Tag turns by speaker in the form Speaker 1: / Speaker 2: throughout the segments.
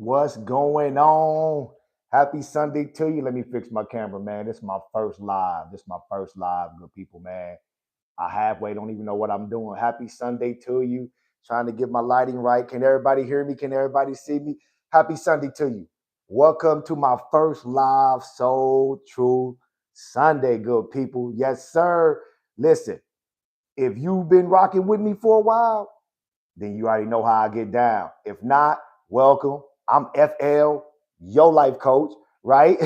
Speaker 1: What's going on? Happy Sunday to you. Let me fix my camera, man. This is my first live. Good people, man. I halfway don't even know what I'm doing. Happy Sunday to you. Trying to get my lighting right. Can everybody hear me? Can everybody see me? Happy Sunday to you. Welcome to my first live Soul True Sunday, good people. Yes, sir. Listen, if you've been rocking with me for a while, then you already know how I get down. If not, welcome. I'm FL, your life coach, right?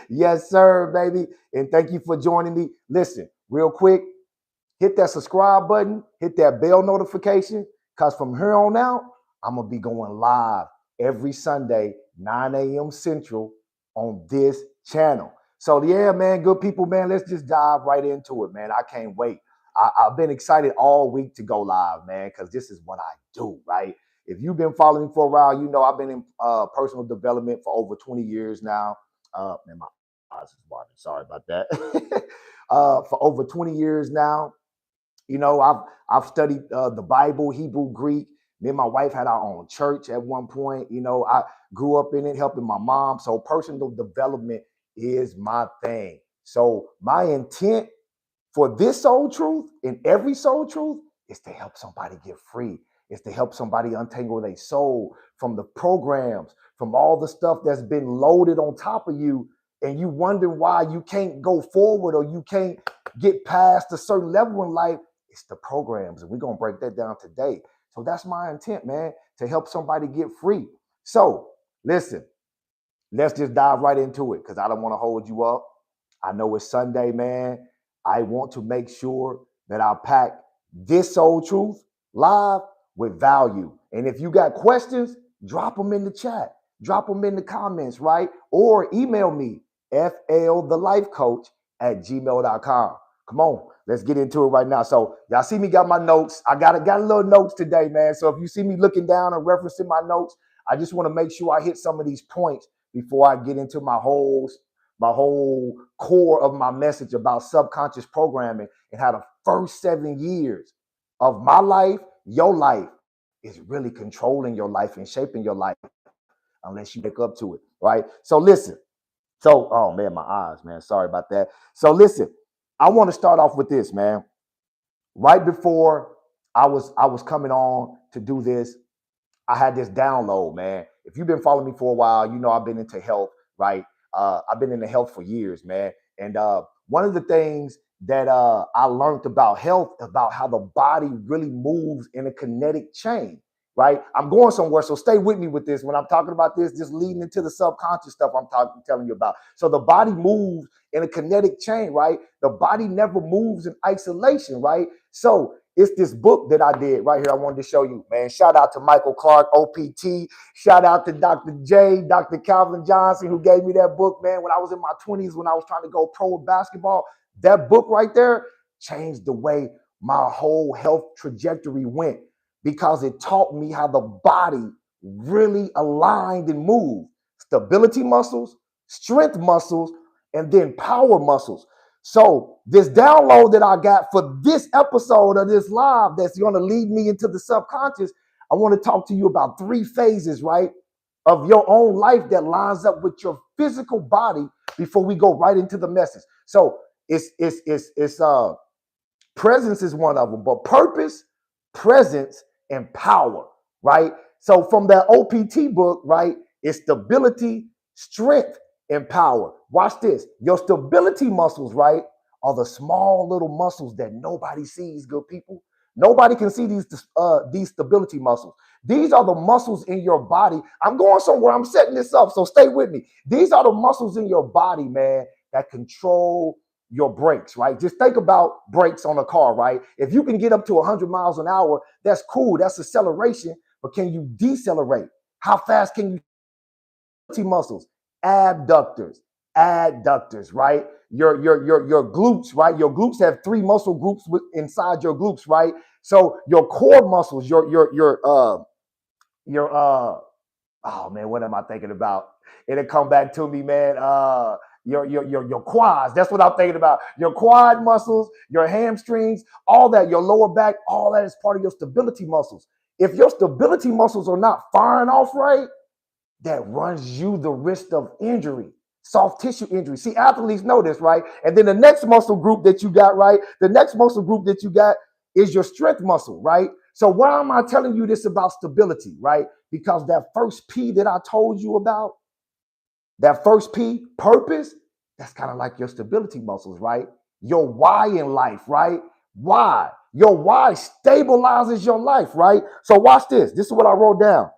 Speaker 1: Yes, sir, baby. And thank you for joining me. Listen, real quick, hit that subscribe button, hit that bell notification, because from here on out, I'm going to be going live every Sunday, 9 a.m. Central on this channel. So, yeah, man, good people, man, let's just dive right into it, man. I can't wait. I've been excited all week to go live, man, because this is what I do, right? If you've been following me for a while, you know I've been in personal development for over 20 years now. Man, my eyes is watering. Sorry about that. For over 20 years now. You know, I've studied the Bible, Hebrew, Greek. Me and my wife had our own church at one point. You know, I grew up in it, helping my mom. So personal development is my thing. So my intent for this soul truth and every soul truth is to help somebody get free. It's to help somebody untangle their soul from the programs, from all the stuff that's been loaded on top of you. And you wonder why you can't go forward or you can't get past a certain level in life. It's the programs. And we're going to break that down today. So that's my intent, man, to help somebody get free. So listen, let's just dive right into it because I don't want to hold you up. I know it's Sunday, man. I want to make sure that I pack this soul truth live with value. And if you got questions, drop them in the chat, drop them in the comments, right? Or email me, flthelifecoach@gmail.com. Come on, let's get into it right now. So y'all see me got my notes. I got a little notes today, man. So if you see me looking down and referencing my notes, I just want to make sure I hit some of these points before I get into my whole core of my message about subconscious programming and how the first 7 years of my life, your life, is really controlling your life and shaping your life unless you wake up to it, right? So listen. So, oh man, my eyes, man. Sorry about that. So listen, I want to start off with this, man. Right before I was coming on to do this, I had this download, man. If you've been following me for a while, you know I've been into health, right? I've been into health for years, man. And one of the things that I learned about health, about how the body really moves in a kinetic chain, right? I'm going somewhere, so stay with me with this. When I'm talking about this, just leading into the subconscious stuff telling you about. So the body moves in a kinetic chain, right? The body never moves in isolation, right? So it's this book that I did right here. I wanted to show you, man. Shout out to Michael Clark, OPT. Shout out to Dr. J, Dr. Calvin Johnson, who gave me that book, man, when I was in my 20s, when I was trying to go pro with basketball. That book right there changed the way my whole health trajectory went because it taught me how the body really aligned and moved. Stability muscles, strength muscles, and then power muscles. So this download that I got for this episode of this live that's going to lead me into the subconscious, I want to talk to you about 3 phases, right, of your own life that lines up with your physical body before we go right into the message. So it's presence is one of them, but purpose, presence, and power, right? So from that OPT book, right, it's stability, strength, and power. Watch this. Your stability muscles, right, are the small little muscles that nobody sees, good people. Nobody can see these stability muscles. These are the muscles in your body. I'm going somewhere. I'm setting this up, so stay with me. These are the muscles in your body, man, that control your brakes, right? Just think about brakes on a car, right? If you can get up to 100 miles an hour, that's cool. That's acceleration. But can you decelerate? How fast can you? Muscles, adductors, right? Your glutes, right? Your glutes have 3 muscle groups inside your glutes, right? So your core muscles, oh man, what am I thinking about? It'll come back to me, man. Your quads. That's what I'm thinking about. Your quad muscles, your hamstrings, all that, your lower back, all that is part of your stability muscles. If your stability muscles are not firing off right, that runs you the risk of injury, soft tissue injury. See, athletes know this, right? And then the next muscle group that you got, right? The next muscle group that you got is your strength muscle, right? So why am I telling you this about stability, right? Because that first P that I told you about, that first P, purpose, that's kind of like your stability muscles, right? Your why in life, right? Why? Your why stabilizes your life, right? So watch this. This is what I wrote down.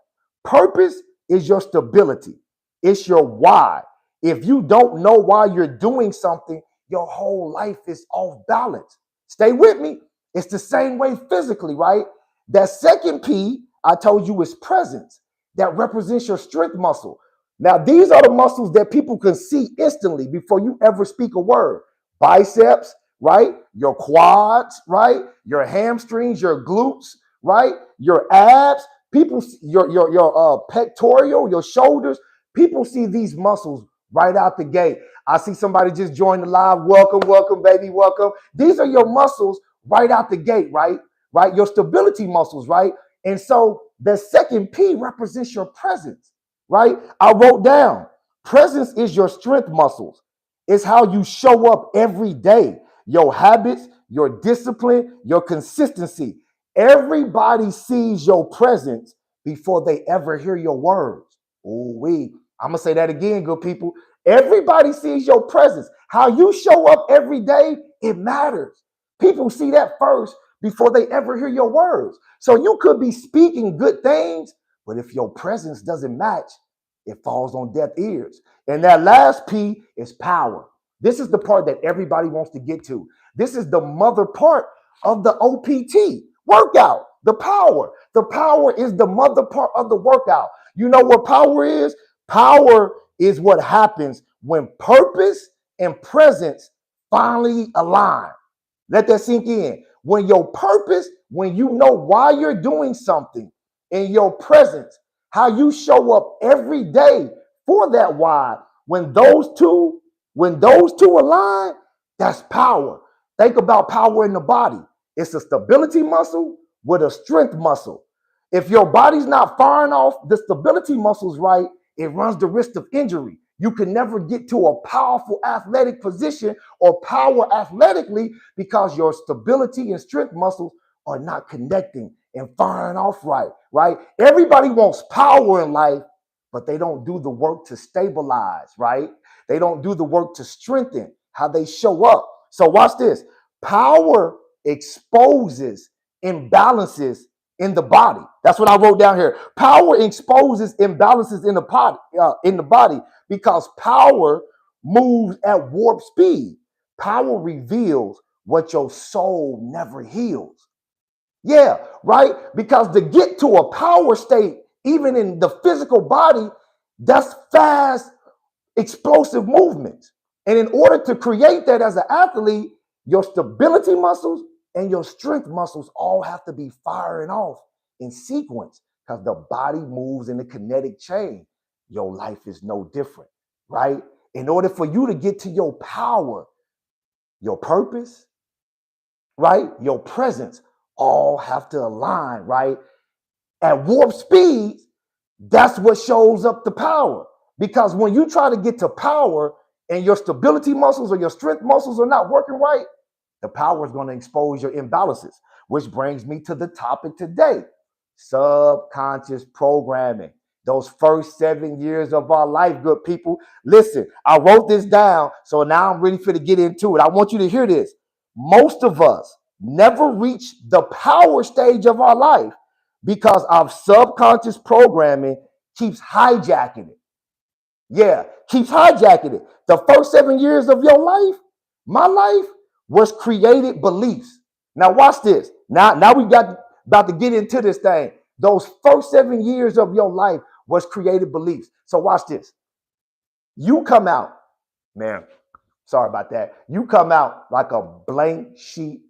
Speaker 1: Purpose is your stability. It's your why. If you don't know why you're doing something, your whole life is off balance. Stay with me. It's the same way physically, right? That second P I told you is presence. That represents your strength muscle. Now, these are the muscles that people can see instantly before you ever speak a word. Biceps, right? Your quads, right? Your hamstrings, your glutes, right? Your abs. People, your pectoral, your shoulders. People see these muscles right out the gate. I see somebody just joined the live. Welcome, welcome, baby, welcome. These are your muscles right out the gate, right? Right? Your stability muscles, right? And so the second P represents your presence, right? I wrote down presence is your strength muscles. It's how you show up every day, your habits, your discipline, your consistency. Everybody sees your presence before they ever hear your words. Oh, I'm going to say that again, good people. Everybody sees your presence. How you show up every day, it matters. People see that first before they ever hear your words. So you could be speaking good things, but if your presence doesn't match, it falls on deaf ears. And that last P is power. This is the part that everybody wants to get to. This is the mother part of the OPT workout, the power. The power is the mother part of the workout. You know what power is? Power is what happens when purpose and presence finally align. Let that sink in. When your purpose, when you know why you're doing something, in your presence, how you show up every day for that why, when those two align, that's power. Think about power in the body. It's a stability muscle with a strength muscle. If your body's not firing off the stability muscles right, it runs the risk of injury. You can never get to a powerful athletic position or power athletically because your stability and strength muscles are not connecting and firing off right, right? Everybody wants power in life, but they don't do the work to stabilize, right? They don't do the work to strengthen how they show up. So watch this. Power exposes imbalances in the body. That's what I wrote down here. Power exposes imbalances in the body because power moves at warp speed. Power reveals what your soul never heals. Yeah, right? Because to get to a power state, even in the physical body, that's fast, explosive movements. And in order to create that as an athlete, your stability muscles and your strength muscles all have to be firing off in sequence because the body moves in a kinetic chain. Your life is no different, right? In order for you to get to your power, your purpose, right? Your presence all have to align, right? At warp speeds, that's what shows up the power. Because when you try to get to power and your stability muscles or your strength muscles are not working right, the power is going to expose your imbalances, which brings me to the topic today, subconscious programming. Those first 7 years of our life, good people. Listen, I wrote this down, so now I'm ready for to get into it. I want you to hear this. Most of us never reach the power stage of our life because our subconscious programming keeps hijacking it. Yeah, keeps hijacking it. The first 7 years of your life, my life, was created beliefs. Now watch this. Now we got about to get into this thing. Those first 7 years of your life was created beliefs. So watch this. You come out, man. Sorry about that. You come out like a blank sheet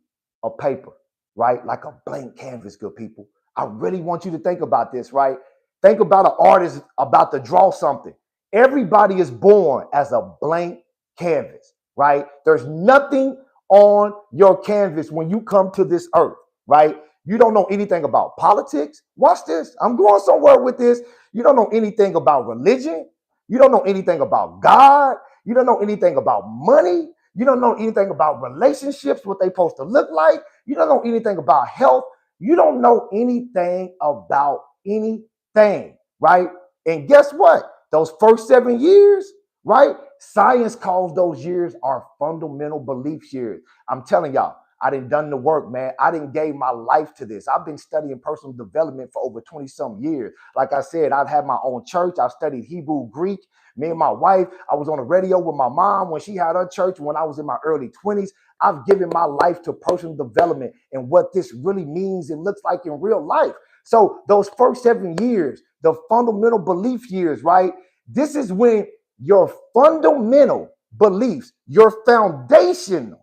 Speaker 1: of paper, right? Like a blank canvas, good people. I really want you to think about this, right? Think about an artist about to draw something. Everybody is born as a blank canvas, right? There's nothing on your canvas when you come to this earth, right? You don't know anything about politics. Watch this. I'm going somewhere with this. You don't know anything about religion. You don't know anything about God. You don't know anything about money. You don't know anything about relationships, what they're supposed to look like. You don't know anything about health. You don't know anything about anything, right? And guess what? Those first 7 years, right? Science calls those years our fundamental belief years. I'm telling y'all, I done done the work, man. I done gave my life to this. I've been studying personal development for over 20 some years. Like I said, I've had my own church. I've studied Hebrew, Greek. Me and my wife, I was on the radio with my mom when she had her church when I was in my early 20s. I've given my life to personal development and what this really means and looks like in real life. So those first 7 years, the fundamental belief years, right? This is when your fundamental beliefs, your foundational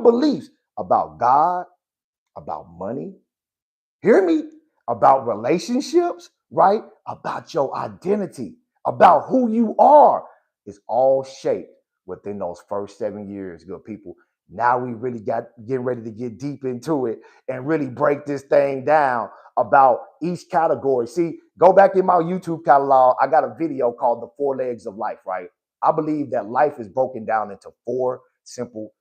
Speaker 1: beliefs about God, about money, hear me, about relationships, right? About your identity, about who you are, is all shaped within those first 7 years, good people. Now we really getting ready to get deep into it and really break this thing down about each category. See, go back in my YouTube catalog. I got a video called The Four Legs of Life, right? I believe that life is broken down into four simple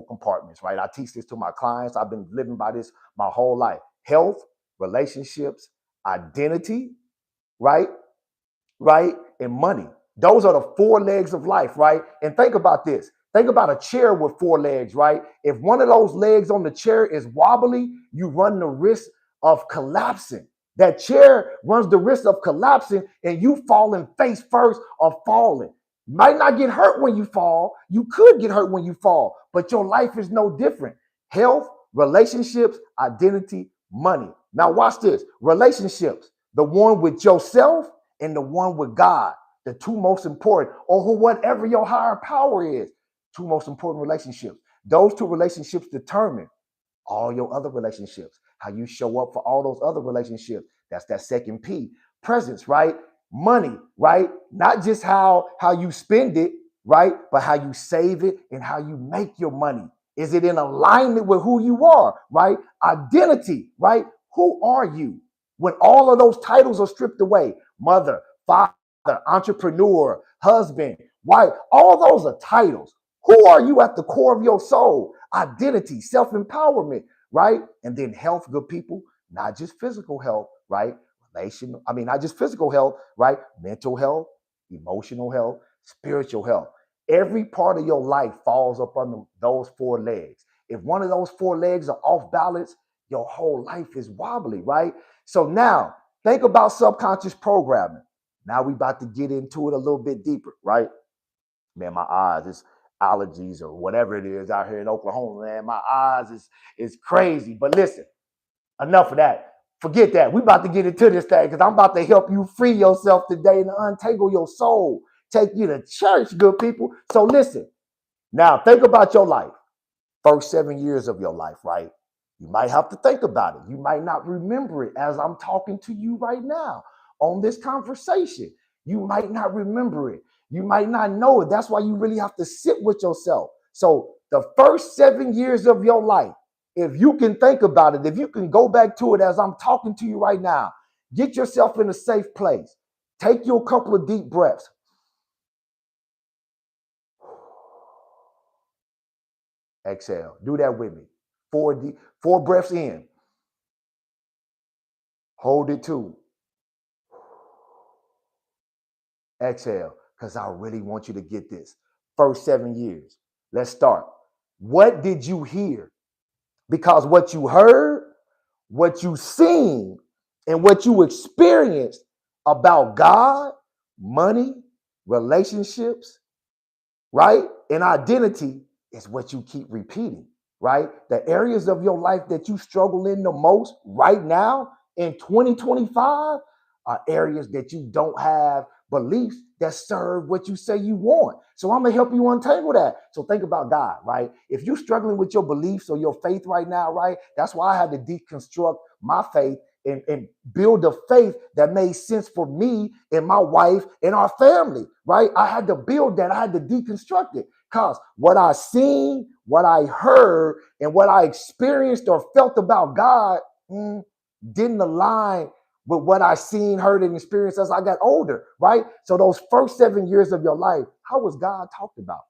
Speaker 1: compartments, right? I teach this to my clients. I've been living by this my whole life. Health, relationships, identity, right? Right? And money. Those are the four legs of life, right? And think about this. Think about a chair with four legs, right? If one of those legs on the chair is wobbly, you run the risk of collapsing. That chair runs the risk of collapsing and you falling face first or falling. You might not get hurt when you fall. You could get hurt when you fall, but your life is no different. Health, relationships, identity, money. Now watch this. Relationships, the one with yourself and the one with God, the two most important, or whatever your higher power is, two most important relationships. Those two relationships determine all your other relationships, how you show up for all those other relationships. That's that second P, presence, right? Money, right? Not just how you spend it, right? But how you save it and how you make your money. Is it in alignment with who you are, right? Identity, right? Who are you? When all of those titles are stripped away, mother, father, entrepreneur, husband, wife, all those are titles. Who are you at the core of your soul? Identity, self-empowerment, right? And then health, good people, not just physical health, right? Not just physical health, right? Mental health, emotional health, spiritual health. Every part of your life falls up under those four legs. If one of those four legs are off balance, your whole life is wobbly, right? So now think about subconscious programming. Now we about to get into it a little bit deeper, right? Man, my eyes, it's allergies or whatever it is out here in Oklahoma, man. My eyes is crazy. But listen, enough of that. Forget that. We about to get into this thing because I'm about to help you free yourself today and untangle your soul. Take you to church, good people. So listen, now think about your life. First 7 years of your life, right? You might have to think about it. You might not remember it as I'm talking to you right now on this conversation. You might not remember it. You might not know it. That's why you really have to sit with yourself. So the first 7 years of your life, if you can think about it, if you can go back to it as I'm talking to you right now, get yourself in a safe place. Take you a couple of deep breaths. Exhale. Do that with me. Four breaths in. Hold it two. Exhale, because I really want you to get this. First 7 years. Let's start. What did you hear? Because what you heard, what you seen, and what you experienced about God, money, relationships, right? And identity is what you keep repeating, right? The areas of your life that you struggle in the most right now in 2025 are areas that you don't have beliefs that serve what you say you want. So I'm gonna help you untangle that. So think about God, right? If you're struggling with your beliefs or your faith right now, right? That's why I had to deconstruct my faith and build a faith that made sense for me and my wife and our family, right? I had to build that. I had to deconstruct it because what I seen, what I heard, and what I experienced or felt about God didn't align with what I seen, heard, and experienced as I got older, right? So those first 7 years of your life, how was God talked about?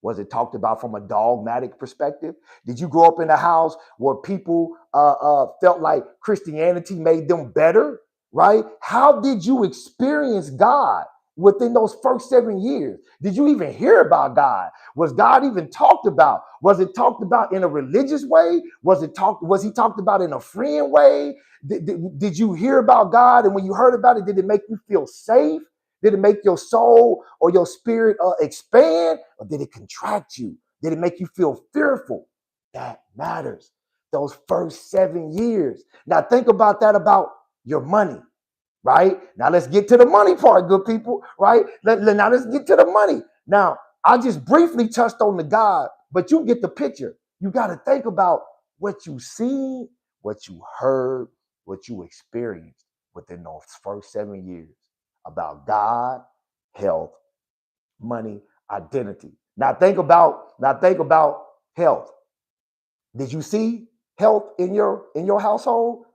Speaker 1: Was it talked about from a dogmatic perspective? Did you grow up in a house where people felt like Christianity made them better, right? How did you experience God within those first 7 years? Did you even hear about God? Was God even talked about? Was it talked about in a religious way? Was he talked about in a friend way? Did you hear about God? And when you heard about it, did it make you feel safe? Did it make your soul or your spirit expand, or did it contract you? Did it make you feel fearful? That matters. Those first 7 years. Now think about that about your money, right? Now let's get to the money part, good people, right? Now let's get to the money. Now, I just briefly touched on the God, but you get the picture. You got to think about what you seen, what you heard, what you experienced within those first 7 years about God, health, money, identity. Now think about health. Did you see health in your household?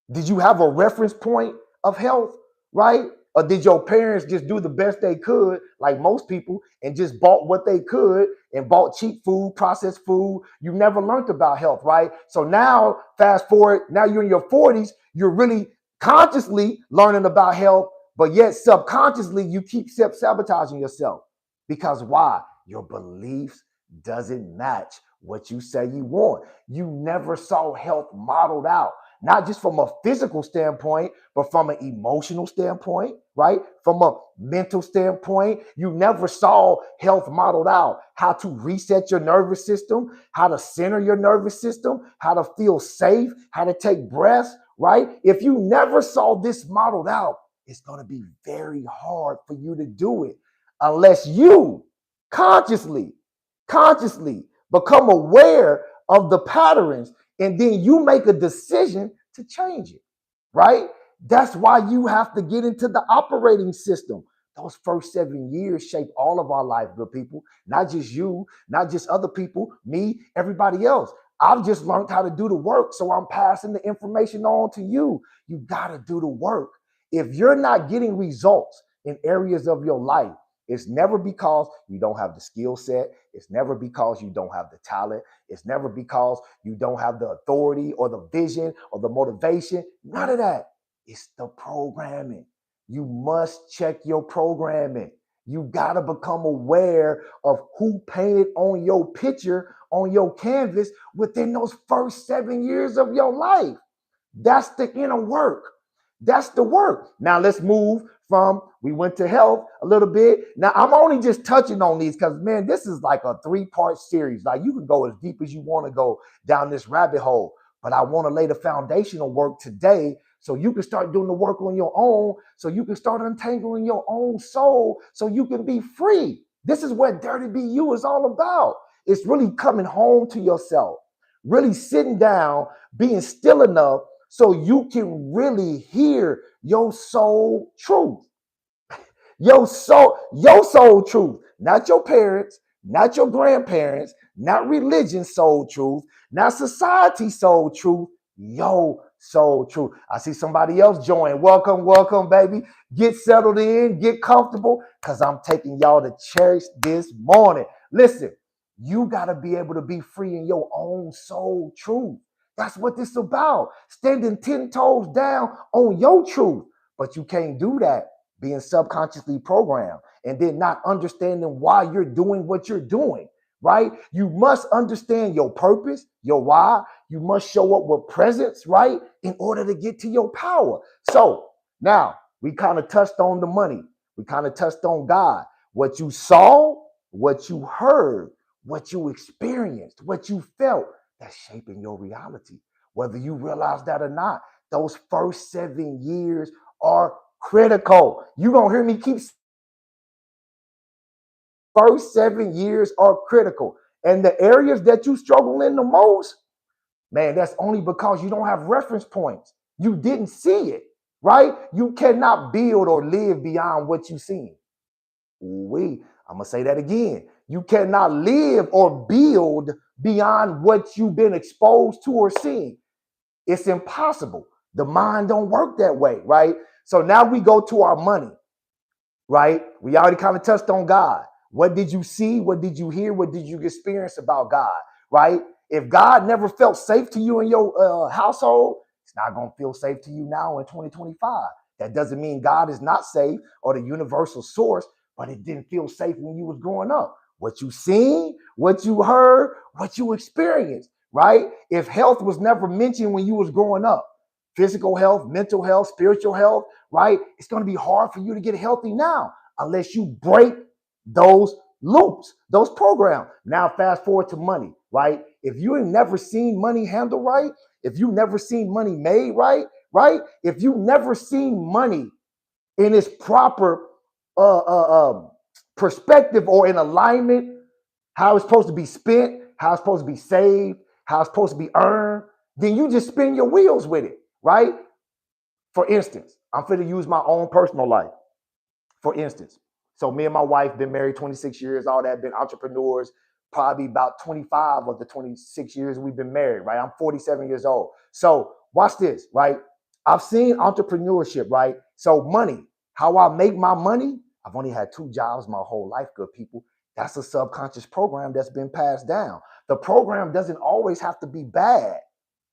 Speaker 1: Did you have a reference point of health, right? Or did your parents just do the best they could, like most people, and just bought what they could and bought cheap food, processed food? You never learned about health, right? So now, fast forward, now you're in your 40s, you're really consciously learning about health, but yet subconsciously you keep sabotaging yourself. Because why? Your beliefs doesn't match what you say you want. You never saw health modeled out, not just from a physical standpoint, but from an emotional standpoint, right? From a mental standpoint. You never saw health modeled out, how to reset your nervous system, how to center your nervous system, how to feel safe, how to take breaths, right? If you never saw this modeled out, it's going to be very hard for you to do it unless you consciously become aware of the patterns, and then you make a decision to change it, right? That's why you have to get into the operating system. Those first 7 years shape all of our life, good people. Not just you, not just other people, me, everybody else. I've just learned how to do the work, so I'm passing the information on to you. You got to do the work. If you're not getting results in areas of your life, it's never because you don't have the skill set. It's never because you don't have the talent. It's never because you don't have the authority or the vision or the motivation. None of that. It's the programming. You must check your programming. You got to become aware of who painted on your picture, on your canvas within those first 7 years of your life. That's the inner work. That's the work. Now let's move from, we went to health a little bit. Now I'm only just touching on these because, man, this is like a 3-part series. Like you can go as deep as you want to go down this rabbit hole, but I want to lay the foundational work today so you can start doing the work on your own, so you can start untangling your own soul, so you can be free. This is what Dirty Be You is all about. It's really coming home to yourself, really sitting down, being still enough so you can really hear your soul truth. Your soul truth, not your parents, not your grandparents, not religion soul truth, not society soul truth, your soul truth. I see somebody else join. Welcome, baby. Get settled in, get comfortable, because I'm taking y'all to church this morning. Listen, you got to be able to be free in your own soul truth. That's what this is about. Standing 10 toes down on your truth. But you can't do that being subconsciously programmed and then not understanding why you're doing what you're doing, right? You must understand your purpose, your why. You must show up with presence, right? In order to get to your power. So now we kind of touched on the money. We kind of touched on God. What you saw, what you heard, what you experienced, what you felt, that's shaping your reality. Whether you realize that or not, those first 7 years are critical. You're going to hear me keep first 7 years are critical. And the areas that you struggle in the most, man, that's only because you don't have reference points. You didn't see it, right? You cannot build or live beyond what you've seen. I'm going to say that again. You cannot live or build beyond what you've been exposed to or seen. It's impossible. The mind don't work that way, right? So now we go to our money, right? We already kind of touched on God. What did you see? What did you hear? What did you experience about God, right? If God never felt safe to you in your household, it's not going to feel safe to you now in 2025. That doesn't mean God is not safe or the universal source, but it didn't feel safe when you was growing up. What you seen, what you heard, what you experienced, right? If health was never mentioned when you was growing up, physical health, mental health, spiritual health, right? It's going to be hard for you to get healthy now unless you break those loops, those programs. Now, fast forward to money, right? If you ain't never seen money handled right, if you never seen money made right, right? If you never seen money in its proper perspective or in alignment, how it's supposed to be spent, how it's supposed to be saved, how it's supposed to be earned, then you just spin your wheels with it, right? For instance, I'm going to use my own personal life. For instance, so me and my wife been married 26 years, all that, been entrepreneurs, probably about 25 of the 26 years we've been married, right? I'm 47 years old. So watch this, right? I've seen entrepreneurship, right? So money, how I make my money, I've only had 2 jobs my whole life, good people. That's a subconscious program that's been passed down. The program doesn't always have to be bad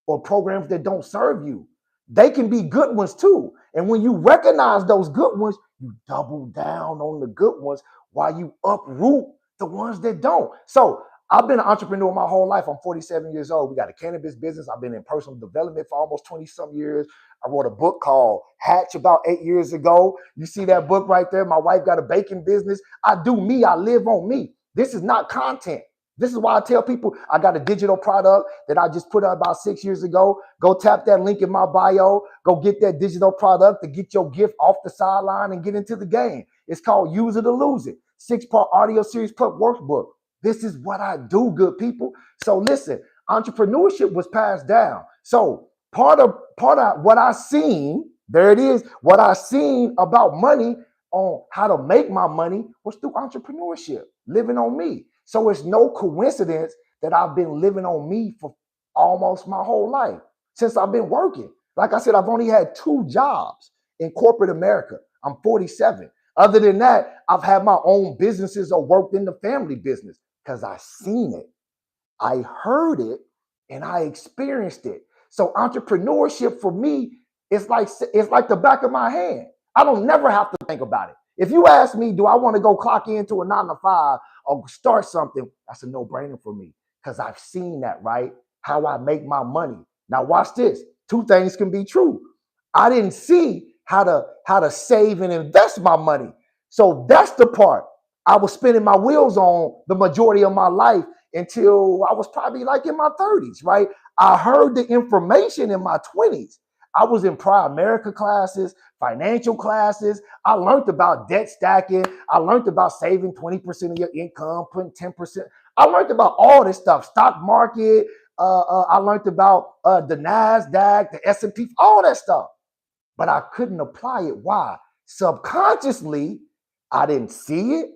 Speaker 1: or programs that don't serve you. They can be good ones too. And when you recognize those good ones, you double down on the good ones while you uproot the ones that don't. So I've been an entrepreneur my whole life. I'm 47 years old. We got a cannabis business. I've been in personal development for almost 20 some years. I wrote a book called Hatch about 8 years ago. You see that book right there? My wife got a baking business. I do me. I live on me. This is not content. This is why I tell people I got a digital product that I just put out about 6 years ago. Go tap that link in my bio. Go get that digital product to get your gift off the sideline and get into the game. It's called Use It or Lose It. 6-part audio series plus workbook. This is what I do, good people. So listen, entrepreneurship was passed down. So part of what I seen, there it is, what I seen about money on how to make my money was through entrepreneurship, living on me. So it's no coincidence that I've been living on me for almost my whole life since I've been working. Like I said, I've only had 2 jobs in corporate America. I'm 47. Other than that, I've had my own businesses or worked in the family business because I seen it, I heard it, and I experienced it. So entrepreneurship for me is like the back of my hand. I don't never have to think about it. If you ask me, do I want to go clock into a 9 to 5 or start something? That's a no-brainer for me because I've seen that, right? How I make my money. Now watch this. 2 things can be true. I didn't see how to save and invest my money. So that's the part I was spinning my wheels on the majority of my life until I was probably like in my 30s, right? I heard the information in my 20s. I was in Primerica classes, financial classes. I learned about debt stacking. I learned about saving 20% of your income, putting 10%. I learned about all this stuff, stock market. I learned about the NASDAQ, the S&P, all that stuff. But I couldn't apply it. Why? Subconsciously, I didn't see it.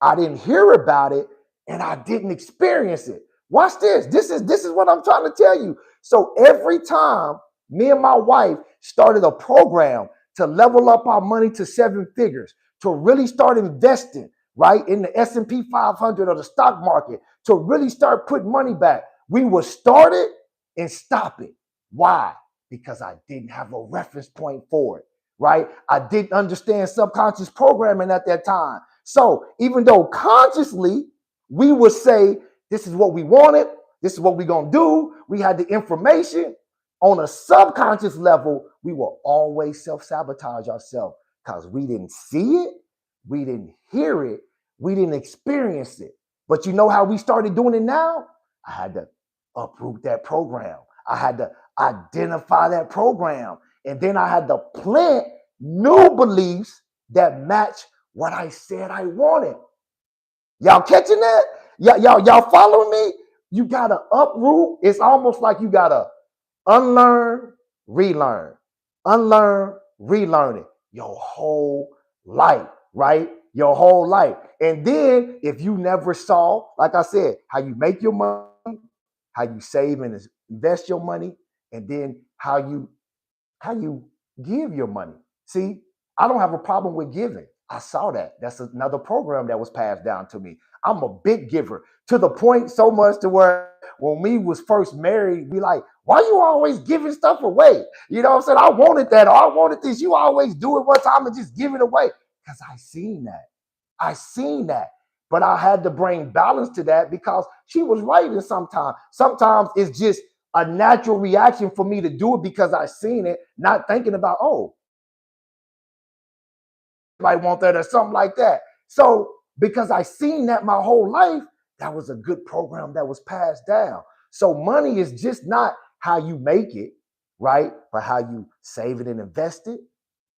Speaker 1: I didn't hear about it, and I didn't experience it. Watch this. This is what I'm trying to tell you. So every time me and my wife started a program to level up our money to 7 figures, to really start investing, right, in the S&P 500 or the stock market, to really start putting money back, we would start it and stop it. Why? Because I didn't have a reference point for it, right? I didn't understand subconscious programming at that time. So even though consciously we would say, this is what we wanted, this is what we're going to do, we had the information, on a subconscious level, we will always self-sabotage ourselves because we didn't see it, we didn't hear it, we didn't experience it. But you know how we started doing it now? I had to uproot that program. I had to identify that program. And then I had to plant new beliefs that match what I said I wanted. Y'all catching that? Y'all following me? You gotta uproot. It's almost like you gotta unlearn, relearn, unlearn, relearn it your whole life, right? Your whole life. And then if you never saw, like I said, how you make your money, how you save and invest your money, and then how you how you give your money. See, I don't have a problem with giving. I saw that. That's another program that was passed down to me. I'm a big giver to the point so much to where when we was first married, we like, why you always giving stuff away? You know what I'm saying? I wanted that or I wanted this. You always do it one time and just give it away. Because I seen that. I seen that. But I had to bring balance to that because she was right. And sometimes it's just a natural reaction for me to do it because I seen it, not thinking about, oh, I want that or something like that. So because I seen that my whole life, that was a good program that was passed down. So money is just not how you make it, right? But how you save it and invest it,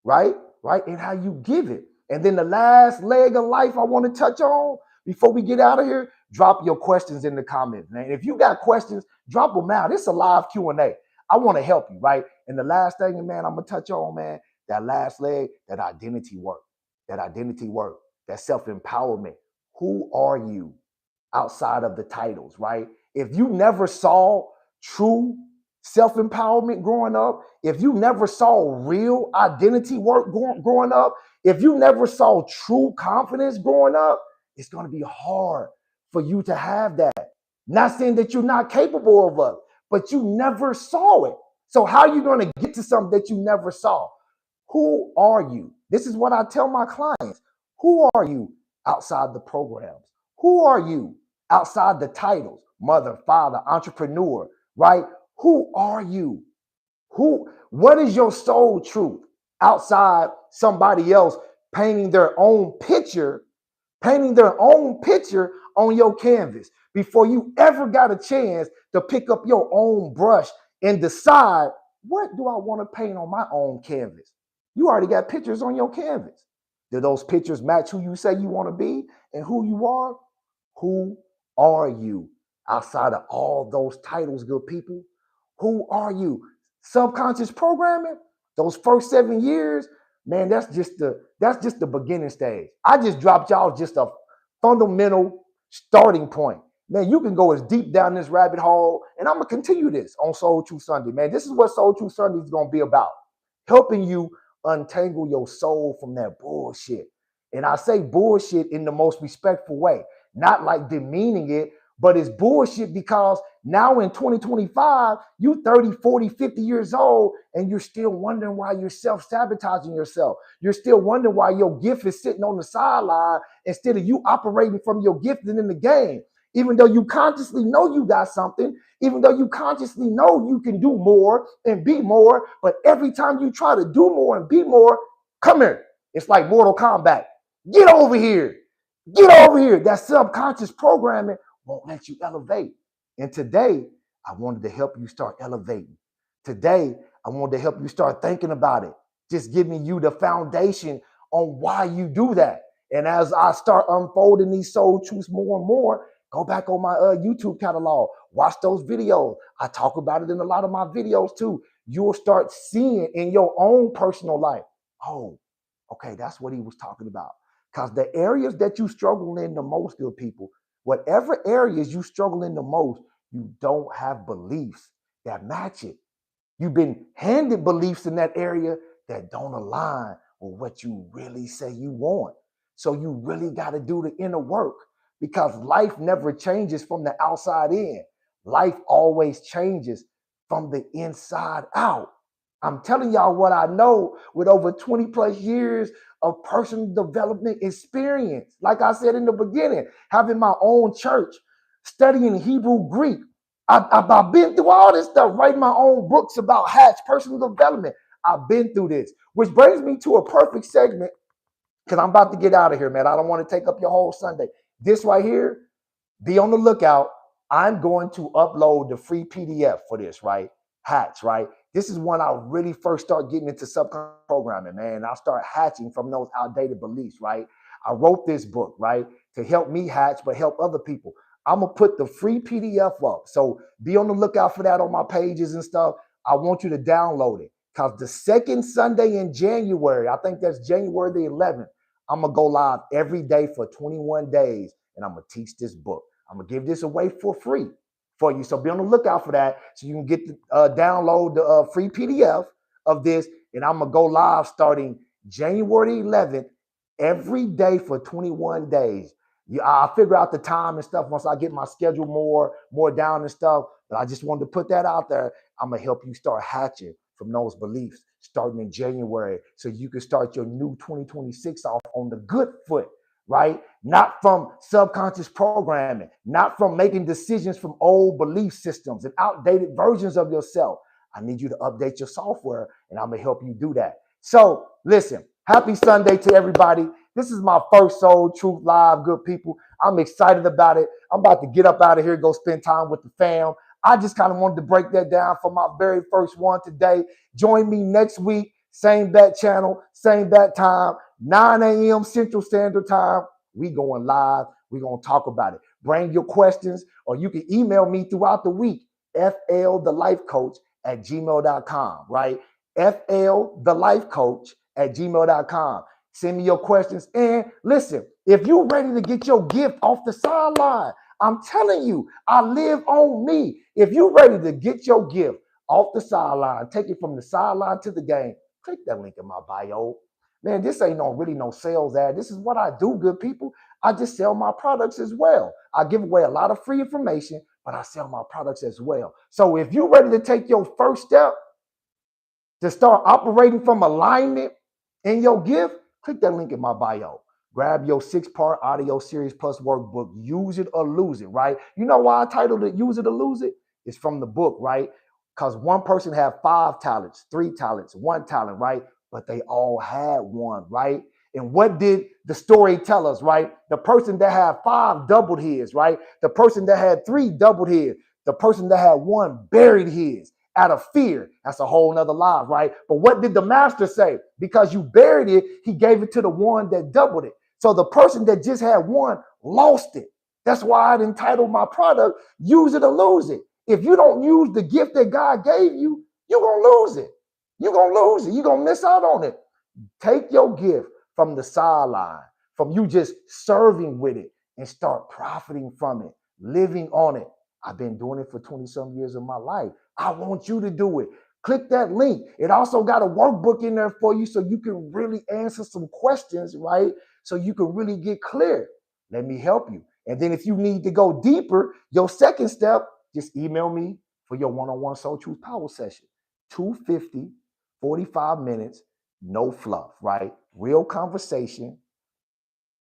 Speaker 1: right? Right? And how you give it. And then the last leg of life I want to touch on before we get out of here, drop your questions in the comments, man. If you got questions, drop them out. It's a live Q&A. I want to help you, right? And the last thing, man, I'm going to touch on, man, that last leg, that identity work, that self-empowerment. Who are you outside of the titles, right? If you never saw true self-empowerment growing up, if you never saw real identity work growing up, if you never saw true confidence growing up, it's going to be hard for you to have that. Not saying that you're not capable of it, but you never saw it. So how are you going to get to something that you never saw? Who are you? This is what I tell my clients. Who are you outside the programs? Who are you outside the titles? Mother, father, entrepreneur, right? Who are you? What is your soul truth outside somebody else painting their own picture, on your canvas before you ever got a chance to pick up your own brush and decide, what do I want to paint on my own canvas? You already got pictures on your canvas. Do those pictures match who you say you want to be and who you are? Who are you outside of all those titles, good people? Who are you? Subconscious programming, those first 7 years, man, that's just the beginning stage. I just dropped y'all just a fundamental starting point. Man, you can go as deep down this rabbit hole, and I'm gonna continue this on Soul Truth Sunday. Man, this is what Soul Truth Sunday is gonna be about: helping you untangle your soul from that bullshit. And I say bullshit in the most respectful way, not like demeaning it, but it's bullshit because now in 2025, you 30, 40, 50 years old, and you're still wondering why you're self-sabotaging yourself. You're still wondering why your gift is sitting on the sideline instead of you operating from your gift in the game. Even though you consciously know you got something, even though you consciously know you can do more and be more, but every time you try to do more and be more, come here. It's like Mortal Kombat. Get over here. Get over here. That subconscious programming won't let you elevate. And today, I wanted to help you start elevating. Today, I wanted to help you start thinking about it. Just giving you the foundation on why you do that. And as I start unfolding these soul truths more and more, go back on my YouTube catalog, watch those videos. I talk about it in a lot of my videos too. You'll start seeing in your own personal life, oh, okay, that's what he was talking about. Because the areas that you struggle in the most, good people, whatever areas you struggle in the most, you don't have beliefs that match it. You've been handed beliefs in that area that don't align with what you really say you want. So you really got to do the inner work because life never changes from the outside in. Life always changes from the inside out. I'm telling y'all what I know with over 20 plus years of personal development experience. Like I said in the beginning, having my own church, studying Hebrew, Greek. I've been through all this stuff, writing my own books about Hatch, personal development. I've been through this, which brings me to a perfect segment because I'm about to get out of here, man. I don't want to take up your whole Sunday. This right here, be on the lookout. I'm going to upload the free PDF for this, right? Hatch, right? This is when I really first start getting into subconscious programming, man. I start hatching from those outdated beliefs, right? I wrote this book, right, to help me hatch, but help other people. I'm going to put the free PDF up. So be on the lookout for that on my pages and stuff. I want you to download it because the second Sunday in January, I think that's January the 11th, I'm going to go live every day for 21 days and I'm going to teach this book. I'm going to give this away for free for you. So be on the lookout for that so you can get the download the free PDF of this, and I'm going to go live starting January 11th every day for 21 days. Yeah, I'll figure out the time and stuff once I get my schedule more down and stuff. But I just wanted to put that out there. I'm going to help you start hatching from those beliefs starting in January so you can start your new 2026 off on the good foot, right? Not from subconscious programming, not from making decisions from old belief systems and outdated versions of yourself. I need you to update your software, and I'm going to help you do that. So listen, happy Sunday to everybody. This is my first Soul Truth Live, good people. I'm excited about it. I'm about to get up out of here, go spend time with the fam. I just kind of wanted to break that down for my very first one today. Join me next week, same bat channel, same bat time, 9 a.m. Central Standard Time. We going live. We're going to talk about it. Bring your questions, or you can email me throughout the week, flthelifecoach@gmail.com, right? flthelifecoach@gmail.com. Send me your questions. And listen, if you're ready to get your gift off the sideline, I'm telling you, I live on me. If you're ready to get your gift off the sideline, take it from the sideline to the game, click that link in my bio. Man, this ain't really no sales ad. This is what I do, good people. I just sell my products as well. I give away a lot of free information, but I sell my products as well. So if you're ready to take your first step to start operating from alignment in your gift, click that link in my bio. Grab your 6-part audio series plus workbook. Use it or lose it, right? You know why I titled it Use It or Lose It? It's from the book, right? Because one person had 5 talents, 3 talents, 1 talent, right? But they all had one, right? And what did the story tell us, right? The person that had 5 doubled his, right? The person that had 3 doubled his. The person that had 1 buried his out of fear. That's a whole nother lie, right? But what did the master say? Because you buried it, he gave it to the one that doubled it. So the person that just had 1 lost it. That's why I entitled my product, Use It or Lose It. If you don't use the gift that God gave you, you're going to lose it. You're going to lose it. You're going to miss out on it. Take your gift from the sideline, from you just serving with it, and start profiting from it, living on it. I've been doing it for 20-some years of my life. I want you to do it. Click that link. It also got a workbook in there for you so you can really answer some questions, right? So you can really get clear. Let me help you. And then if you need to go deeper, your second step, just email me for your one-on-one Soul Truth Power session. 250, 45 minutes, no fluff, right? Real conversation,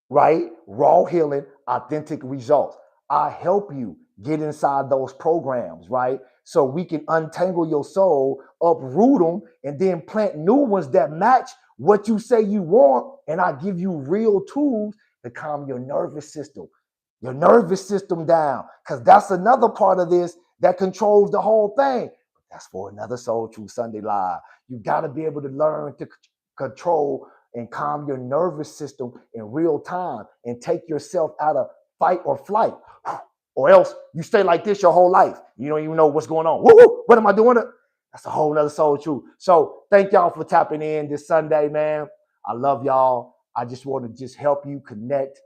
Speaker 1: right? Raw healing, authentic results. I help you get inside those programs, right? So we can untangle your soul, uproot them, and then plant new ones that match what you say you want. And I give you real tools to calm your nervous system down, because that's another part of this that controls the whole thing. But that's for another Soul Truth Sunday Live. You got to be able to learn to control and calm your nervous system in real time and take yourself out of fight or flight. Or else you stay like this your whole life. You don't even know what's going on. Woo-hoo, what am I doing? That's a whole nother Soul Truth. So thank y'all for tapping in this Sunday, man. I love y'all. I just want to just help you connect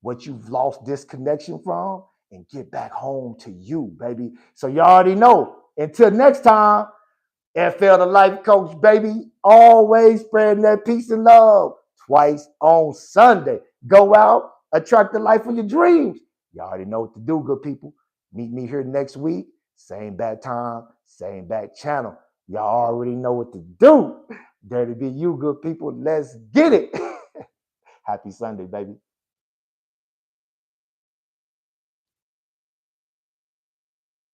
Speaker 1: what you've lost disconnection from and get back home to you, baby. So you already know. Until next time, FL the Life Coach, baby. Always spreading that peace and love. Twice on Sunday. Go out, attract the life of your dreams. You already know what to do, good people. Meet me here next week. Same bad time, same bad channel. Y'all already know what to do. Dare to be you, good people. Let's get it. Happy Sunday, baby.